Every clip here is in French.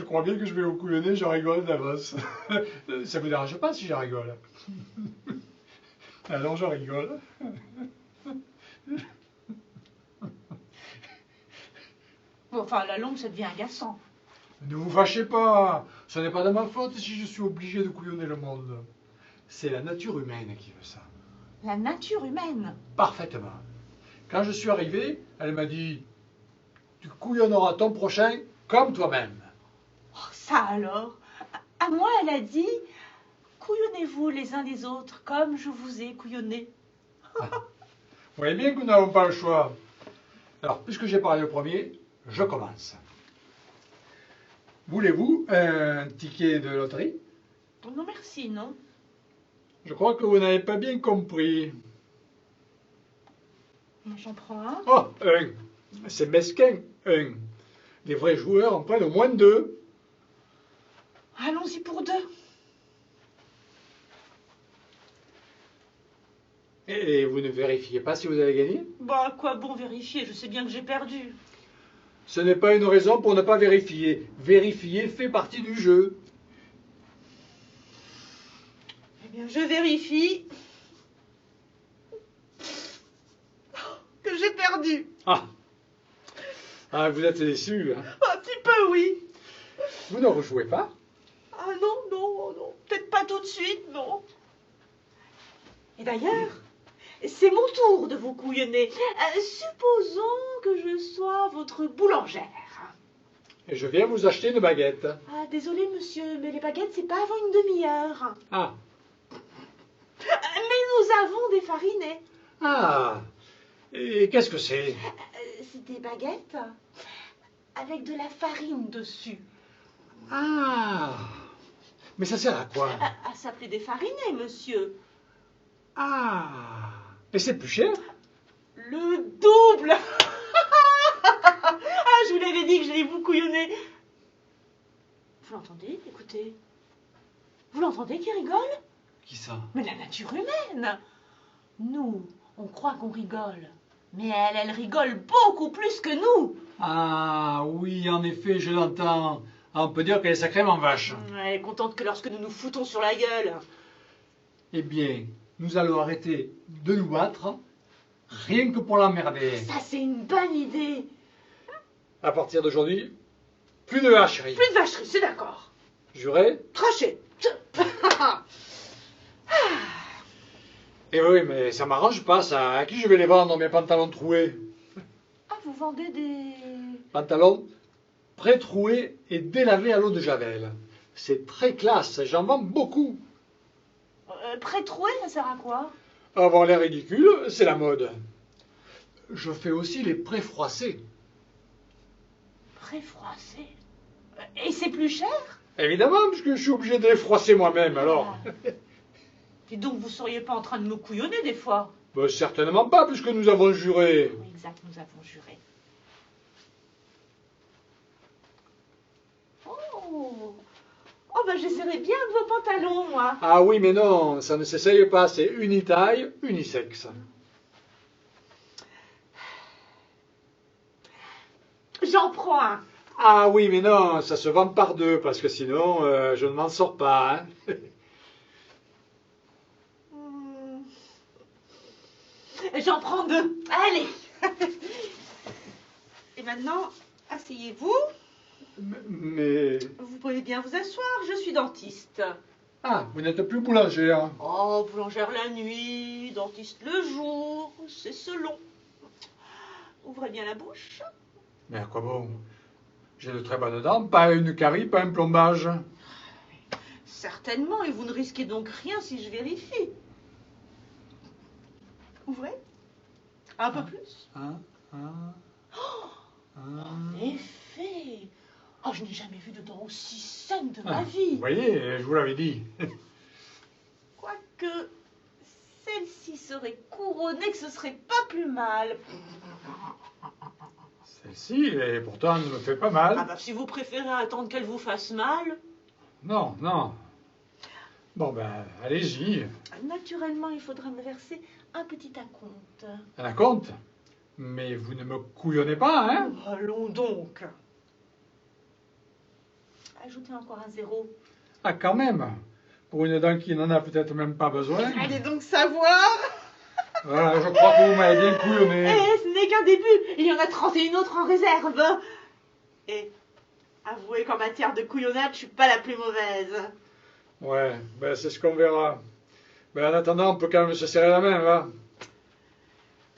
crois bien que je vais vous couillonner, je rigole d'avance. Ça vous dérange pas si je rigole? Alors je rigole. Bon, enfin, à la longue, ça devient agaçant. Ne vous fâchez pas, ce n'est pas de ma faute si je suis obligé de couillonner le monde. C'est la nature humaine qui veut ça. La nature humaine. Parfaitement. Quand je suis arrivé, elle m'a dit « Tu couillonneras ton prochain comme toi-même. Oh, ça alors. À moi, elle a dit couillonnez-vous les uns les autres comme je vous ai couillonné. » Vous voyez bien que nous n'avons pas le choix. Alors, puisque j'ai parlé le premier, je commence. Voulez-vous un ticket de loterie? Non, merci, non. Je crois que vous n'avez pas bien compris. J'en prends un. Oh, un. C'est mesquin, un. Les vrais joueurs en prennent au moins deux. Allons-y pour deux. Et vous ne vérifiez pas si vous avez gagné? Bah, à quoi bon vérifier? Je sais bien que j'ai perdu. Ce n'est pas une raison pour ne pas vérifier. Vérifier fait partie du jeu. Eh bien, je vérifie que j'ai perdu. Ah, vous êtes déçu, hein? Un petit peu, oui. Vous ne rejouez pas? Ah non, non, non. Peut-être pas tout de suite, non. Et d'ailleurs, c'est mon tour de vous couillonner. Supposons que je sois votre boulangère. Et je viens vous acheter une baguette. Ah, désolé, monsieur, mais les baguettes, c'est pas avant une demi-heure. Ah. Mais nous avons des farinés. Ah. Et qu'est-ce que c'est? C'est des baguettes avec de la farine dessus. Ah. Mais ça sert à quoi? À s'appeler des farinés, monsieur. Ah. Et c'est plus cher? Le double. Ah, je vous l'avais dit que j'allais vous couillonner. Vous l'entendez? Écoutez. Vous l'entendez qui rigole? Qui ça? Mais la nature humaine. Nous, on croit qu'on rigole. Mais elle rigole beaucoup plus que nous. Ah oui, en effet, je l'entends. Ah, on peut dire qu'elle est sacrément vache. Elle est contente que lorsque nous nous foutons sur la gueule. Eh bien, nous allons arrêter de nous battre, rien que pour l'emmerder. Ça, c'est une bonne idée. À partir d'aujourd'hui, plus de hacherie. Plus de vacherie, c'est d'accord. Juré? Traché. Eh oui, mais ça m'arrange pas, ça. À qui je vais les vendre, mes pantalons troués? Ah, vous vendez des... Pantalons pré-troués et délavés à l'eau de Javel. C'est très classe, j'en vends beaucoup. Pré-troué, ça sert à quoi? Avoir l'air ridicule, c'est la mode. Je fais aussi les pré-froissés. Pré-froissé? Et c'est plus cher? Évidemment, puisque je suis obligé de les froisser moi-même, alors. Et donc, vous seriez pas en train de me couillonner des fois? Ben, certainement pas, puisque nous avons juré. Oui, exact, nous avons juré. Oh, oh ben j'essaierai bien de vos pantalons, moi. Ah oui, mais non, ça ne s'essaye pas, c'est unitaille, unisexe. J'en prends un. Ah oui, mais non, ça se vend par deux, parce que sinon, je ne m'en sors pas. Hein. J'en prends deux. Allez. Et maintenant, asseyez-vous. Mais... Vous pouvez bien vous asseoir, je suis dentiste. Ah, vous n'êtes plus boulangère. Oh, boulangère la nuit, dentiste le jour, c'est selon. Ouvrez bien la bouche. Mais à quoi bon? J'ai de très bonnes dents, pas une carie, pas un plombage. Certainement, et vous ne risquez donc rien si je vérifie. Ouvrez. Un peu plus. En effet. Oh, je n'ai jamais vu de dents aussi saines de ma vie. Vous voyez, je vous l'avais dit. Quoique celle-ci serait couronnée, que ce serait pas plus mal. Celle-ci, et pourtant, elle me fait pas mal. Ah bah, si vous préférez attendre qu'elle vous fasse mal. Non, non. Bon, ben, allez-y. Naturellement, il faudra me verser un petit acompte. Un acompte? Mais vous ne me couillonnez pas, hein? Allons donc. Ajoutez encore un 0. Ah, quand même. Pour une dent qui n'en a peut-être même pas besoin. Allez donc savoir. Voilà, je crois que vous m'avez bien couillonné. Eh, ce n'est qu'un début. Il y en a 31 autres en réserve. Et avouez qu'en matière de couillonnade, je suis pas la plus mauvaise. Ouais, ben c'est ce qu'on verra. Ben en attendant, on peut quand même se serrer la main, va.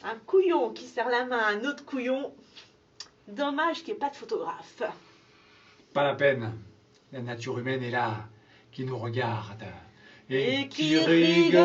Un couillon qui serre la main à un autre couillon. Dommage qu'il n'y ait pas de photographe. Pas la peine. La nature humaine est là, qui nous regarde. Et qui rigole.